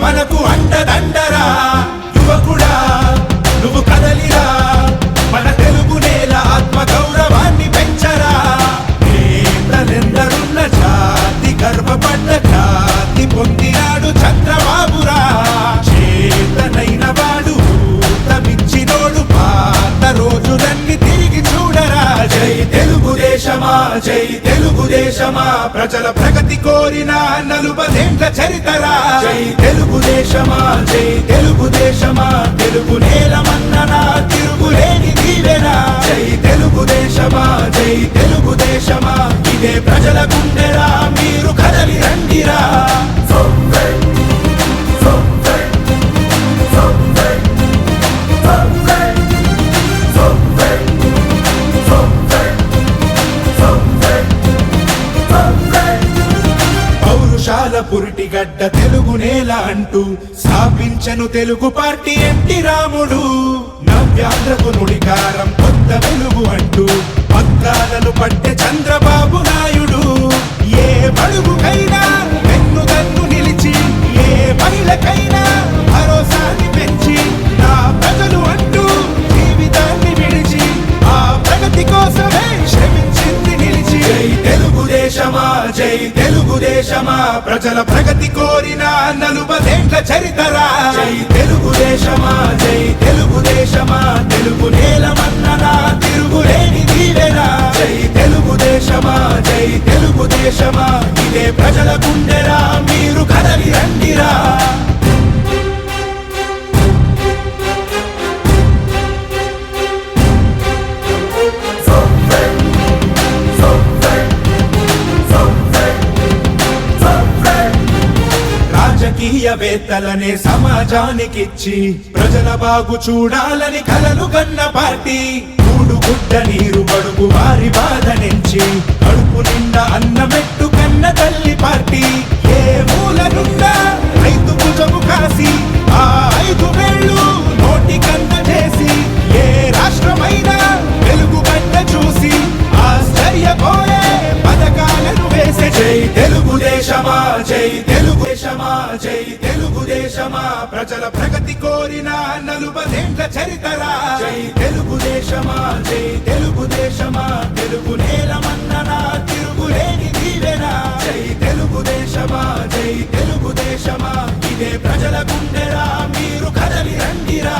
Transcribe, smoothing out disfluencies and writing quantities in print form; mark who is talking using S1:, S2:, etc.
S1: మనకు అండదండరా యువకుడా నువ్వు కదలిరా మన తెలుగు నేల ఆత్మ గౌరవాన్ని పెంచరా నేతలెందరున్న జాతి గర్వపడ్డ జాతి పొందినాడు చంద్రబాబురా చేతనైన వాడు ఊతమిచ్చినోడు పాత రోజులన్నీ తిరిగి చూడరా జై తెలుగుదేశమా జై తెలుగుదేశమా ప్రజల ప్రగతి కోరిన 40 చరితరా జై తెలుగుదేశమా జై తెలుగుదేశమా తెలుగు నేల మన్ననా తిరుగులేని దీవెనా జై తెలుగుదేశమా జై తెలుగుదేశమా ఇదే ప్రజల గుండెరా మీరు కదలి రండిరా పౌరుషాల పురిటిగడ్డ తెలుగు నేల అంటూ స్థాపించను తెలుగు పార్టీ ఎంటి రాముడు నవ్యాంధ్రకు నుడికారం కొత్త వెలుగు అంటూ పగ్గాలను పట్టె చంద్రబాబు నాయుడు ఏ బడుగుకైనా వెన్నుదన్ను నిలిచి ఏ మహిళకైనా భరోసాని పెంచి నా ప్రజలు అంటూ జీవితాన్ని విడిచి ఆ ప్రగతి కోసమే శ్రమించింది నిలిచి జై తెలుగుదేశమా జై తెలుగుదేశమా ప్రజల ప్రగతి కోరిన 40 చరితరా జై తెలుగుదేశమా జై తెలుగుదేశమా తెలుగు నేల మన్ననా తిరుగులేని దీవెనా జై తెలుగుదేశమా జై తెలుగుదేశమా ఇదే ప్రజల గుండెరా మీరు కదలి రండిరా రాజకీయవేత్తలనే సమాజానికిచ్చి ప్రజల బాగు చూడాలని కలలు గన్న పార్టీ మూడు గుడ్డ నీరు బడుగు వారి బాధ నుంచి కడుపు నిండా అన్నమెట్టు కన్న తల్లి పార్టీ ఏ మూల నుండా రైతు భుజము కాసి ఆ 5 వేళ్ళు నోటి కన్న చేసి ఏ రాష్ట్రమైనా వెలుగు గడ్డ చూసి ఆశ్చర్యపోయే పథకాలను వేసే జై తెలుగుదేశమా జై తెలుగుదేశమా జై తెలుగుదేశమా ప్రజల ప్రగతి కోరిన 40 చరితరా జై తెలుగుదేశమా జై తెలుగుదేశమా తెలుగు నేల మన్ననా తిరుగులేని దీవెనా జై తెలుగుదేశమా జై తెలుగుదేశమా ఇదే ప్రజల గుండెరా మీరు కదలి రండిరా